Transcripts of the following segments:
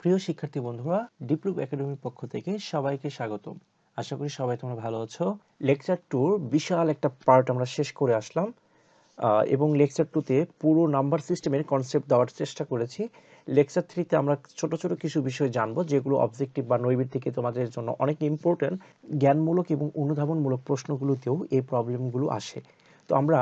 প্রিয় শিক্ষার্থী বন্ধুরা, ডিপ্লুপ একাডেমির পক্ষ থেকে সবাইকে স্বাগতম। আশা করি সবাই তোমরা ভালো আছো। লেকচার 2 বিশাল একটা পার্ট আমরা শেষ করে আসলাম এবং লেকচার 2 তে পুরো নাম্বার সিস্টেমের কনসেপ্ট দেওয়ার চেষ্টা করেছি। লেকচার 3 তে আমরা ছোট ছোট কিছু বিষয় জানবো যেগুলো অবজেক্টিভ বা নৈর্ব্যক্তিকে তোমাদের জন্য অনেক ইম্পর্টেন্ট। জ্ঞানমূলক এবং অনুধাবনমূলক প্রশ্নগুলোতেও এই প্রবলেমগুলো আসে। তো আমরা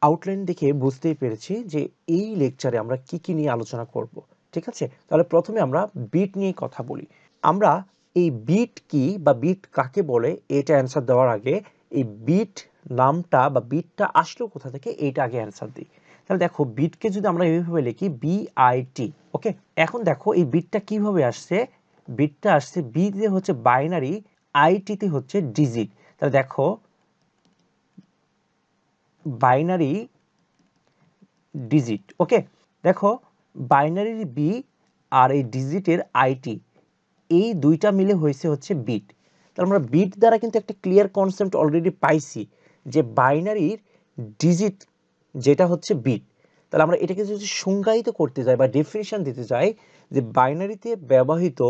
আউটলাইন দেখে বুঝতেই পেরেছি যে এই লেকচারে আমরা কি কি নিয়ে আলোচনা করব। ঠিক আছে, তাহলে প্রথমে আমরা বিট নিয়ে কথা বলি। আমরা এই বিট কি বা বিট কাকে বলে এটা অ্যান্সার দেওয়ার আগে এই বিট নামটা বা বিটটা আসলো কোথা থেকে এইটা আগে অ্যান্সার দিই। তাহলে দেখো, বিটকে যদি আমরা এইভাবে লিখি BIT, ওকে। এখন দেখো এই বিটটা কিভাবে আসছে। বিটটা আসছে বি তে হচ্ছে বাইনারি, আইটি তে হচ্ছে ডিজিট। তাহলে দেখো, বাইনারি ডিজিট, ওকে। দেখো, বাইনারির বি আর এই ডিজিটের আইটি, এই দুইটা মিলে হয়েছে হচ্ছে বিট। তাহলে আমরা বিট দ্বারা কিন্তু একটা ক্লিয়ার কনসেপ্ট অলরেডি পাইছি যে বাইনারির ডিজিট যেটা হচ্ছে বিট। তাহলে আমরা এটাকে যদি সংজ্ঞায়িত করতে যাই বা ডেফিনিশন দিতে চাই, যে বাইনারিতে ব্যবহৃত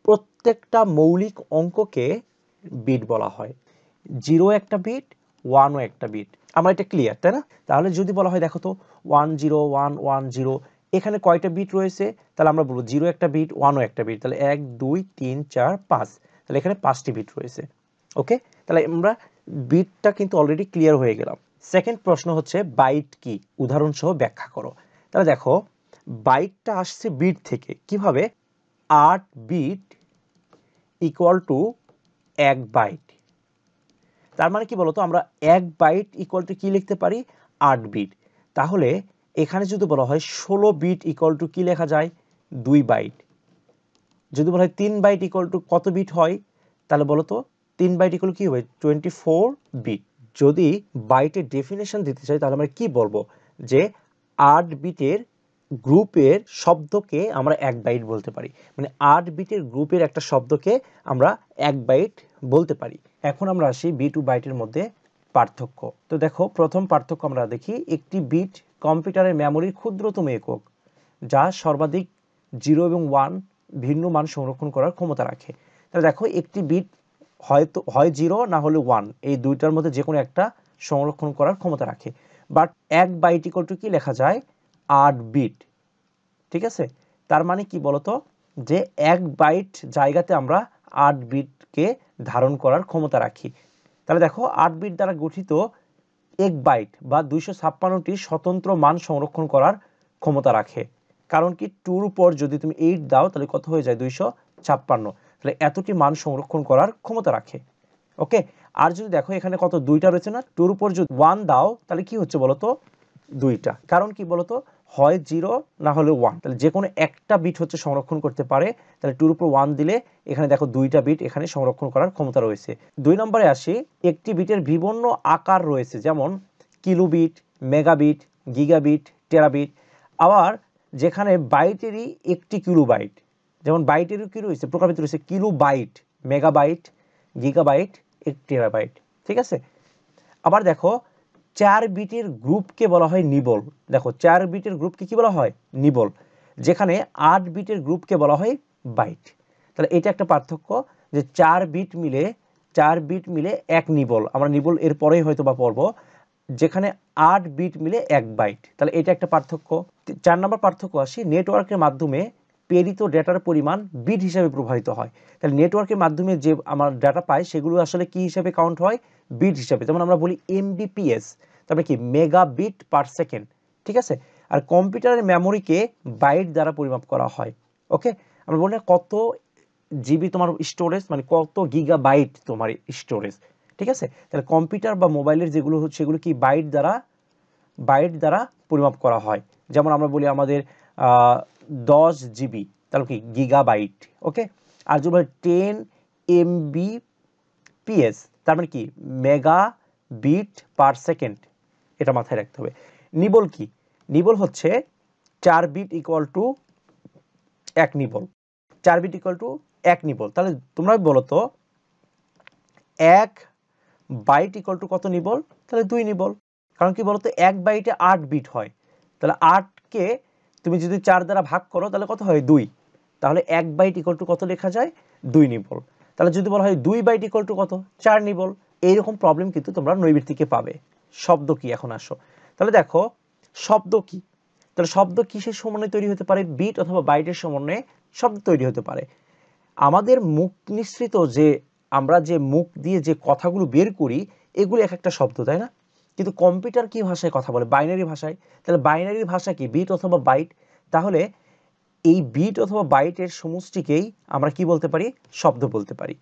প্রত্যেকটা মৌলিক অঙ্ককে বিট বলা হয়। 0 একটা বিট, 1ও একটা বিট। আমার এটা ক্লিয়ার, তাই না? তাহলে যদি বলা হয় দেখো তো 10110, এখানে কয়টা বিট রয়েছে? তাহলে আমরা বলবো 0 একটা বিট, 1ও একটা বিট, তাহলে 1 2 3 4 5, তাহলে এখানে 5টি বিট রয়েছে। ওকে, তাহলে আমরা বিটটা কিন্তু অলরেডি ক্লিয়ার হয়ে গেলাম। সেকেন্ড প্রশ্ন হচ্ছে বাইট কি, উদাহরণ সহ ব্যাখ্যা করো। তাহলে দেখো, বাইটটা আসছে বিট থেকে। কিভাবে? 8 বিট ইকুয়াল টু 1 বাইট। তার মানে কি বলতো, আমরা 1 বাইট ইকুয়াল টু কি লিখতে পারি? 8 বিট। তাহলে এখানে যদি বলা হয় 16 বিট ইকুয়াল টু কি লেখা যায়? 2 বাইট। যদি বলা হয় 3 বাইট ইকুয়াল টু কত বিট হয়? তাহলে বলো তো 3 বাইট ইকুয়াল কি হবে? 24 বিট। যদি বাইটের ডেফিনেশন দিতে চাই তাহলে আমরা কি বলবো? যে 8 বিটের গ্রুপের শব্দকে আমরা 1 বাইট বলতে পারি। মানে 8 বিটের গ্রুপের একটা শব্দকে আমরা 1 বাইট বলতে পারি। এখন আমরা আসি বিট ও বাইটের মধ্যে পার্থক্য। তো দেখো, প্রথম পার্থক্য আমরা দেখি, একটি বিট কম্পিউটারের মেমোরির ক্ষুদ্রতম একক, যা সর্বাধিক 0 এবং 1 ভিন্ন মান সংরক্ষণ করার ক্ষমতা রাখে। তাহলে দেখো, একটি বিট হয় 0 না হলে 1, এই দুইটার মধ্যে যে কোনো একটা সংরক্ষণ করার ক্ষমতা রাখে। বাট 1 বাইট ইকুয়াল টু কি লেখা যায়? 8 বিট। ঠিক আছে, তার মানে কি বলতো, যে 1 বাইট জায়গাতে আমরা 8 বিটকে ধারণ করার ক্ষমতা রাখি। তাহলে দেখো, 8 বিট দ্বারা গঠিত 1 বাইট বা 256টি স্বতন্ত্র মান সংরক্ষণ করার ক্ষমতা রাখে। কারণ কি, 2 এর উপর যদি তুমি 8 দাও তাহলে কত হয়ে যায়? 256। তাহলে এতটি মান সংরক্ষণ করার ক্ষমতা রাখে। ওকে, আর যদি দেখো এখানে কত, 2টা রয়েছে না? 2 এর উপর যদি 1 দাও তাহলে কি হচ্ছে বলতো? 2টা। কারণ কি বলতো, হয় 0 না হলে 1, তাহলে যে কোনো একটা বিট হচ্ছে সংরক্ষণ করতে পারে। তাহলে 2 এর উপর 1 দিলে এখানে দেখো 2টা বিট এখানে সংরক্ষণ করার ক্ষমতা রয়েছে। 2 নম্বরে আসি, একটি বিটের বিভিন্ন আকার রয়েছে, যেমন কিলোবিট, মেগাবিট, গিগাবিট, টেরাবিট। আবার যেখানে বাইটেরই একটি কিলোবাইট, যেমন বাইটেরও কি রয়েছে? প্রকারভেদ রয়েছে কিলোবাইট, মেগাবাইট, গিগাবাইট, টেরাবাইট। ঠিক আছে, আবার দেখো 4 বিটের গ্রুপকে বলা হয় নিবল। দেখো, 4 বিটের গ্রুপকে কি বলা হয়? নিবল। যেখানে 8 বিটের গ্রুপকে বলা হয় বাইট। তাহলে এটা একটা পার্থক্য, যে 4 বিট মিলে এক নিবল। আমরা নিবল এর পরেই হয়তো বা পড়বো। যেখানে 8 বিট মিলে 1 বাইট। তাহলে এটা একটা পার্থক্য। 4 নম্বর পার্থক্য আসি, নেটওয়ার্কের মাধ্যমে প্রেরিত ডেটার পরিমাণ বিট হিসাবে প্রবাহিত হয়। তাহলে নেটওয়ার্কের মাধ্যমে যে আমার ডাটা পাই সেগুলো আসলে কি হিসাবে কাউন্ট হয়? বিট হিসাবে। যেমন আমরা বলি MBPS, তারপরে কি মেগাবিট পার সেকেন্ড। ঠিক আছে, আর কম্পিউটারের মেমোরিকে বাইট দ্বারা পরিমাপ করা হয়। ওকে, আমরা বলি না কত জিবি তোমার স্টোরেজ, মানে কত গিগাবাইট তোমার স্টোরেজ। ঠিক আছে, তাহলে কম্পিউটার বা মোবাইলের যেগুলো হচ্ছে সেগুলো কি বাইট দ্বারা পরিমাপ করা হয়। যেমন আমরা বলি আমাদের 10 জিবি, তাহলে কি গিগাবাইট। ওকে, আর যদি বলি 10 MBPS, তার মানে কি মেগা বিট পার সেকেন্ড। এটা মাথায় রাখতে হবে। নিবল কি? নিবল হচ্ছে 4 bit equal to 1 nibble. 4 bit equal to 1 nibble. তাহলে তোমরা বলো তো 1 বাইট ইকুয়াল টু কত নিবল? তাহলে 2 নিবল। কারণ কি বলতো, 1 বাইটে 8 বিট হয়। তাহলে 8কে তুমি যদি 4 দ্বারা ভাগ করো তাহলে কত হয়? 2। তাহলে 1 বাইট ইকুয়াল টু কত লেখা যায় 2 নিবল। তাহলে যদি বলা হয় 2 বাইট ইকুয়াল টু কত 4 নিবল। এইরকম প্রবলেম কিন্তু তোমরা নৈর্ব্যক্তিকে পাবে। শব্দ কি এখন আসো, তাহলে দেখো শব্দ কি, তাহলে শব্দ কিসের সমন্বয়ে তৈরি হতে পারে, বিট অথবা বাইটের সমন্বয়ে শব্দ তৈরি হতে পারে। আমাদের মুখ নিঃসৃত যে আমরা যে মুখ দিয়ে যে কথাগুলো বের করি এগুলো এক একটা শব্দ, তাই না? কিন্তু কম্পিউটার কি ভাষায় কথা বলে, বাইনারি ভাষায়। তাহলে বাইনারির ভাষা কি বিট অথবা বাইট। তাহলে এই বিট অথবা বাইটের সমষ্টিকেই আমরা কি বলতে পারি, শব্দ বলতে পারি।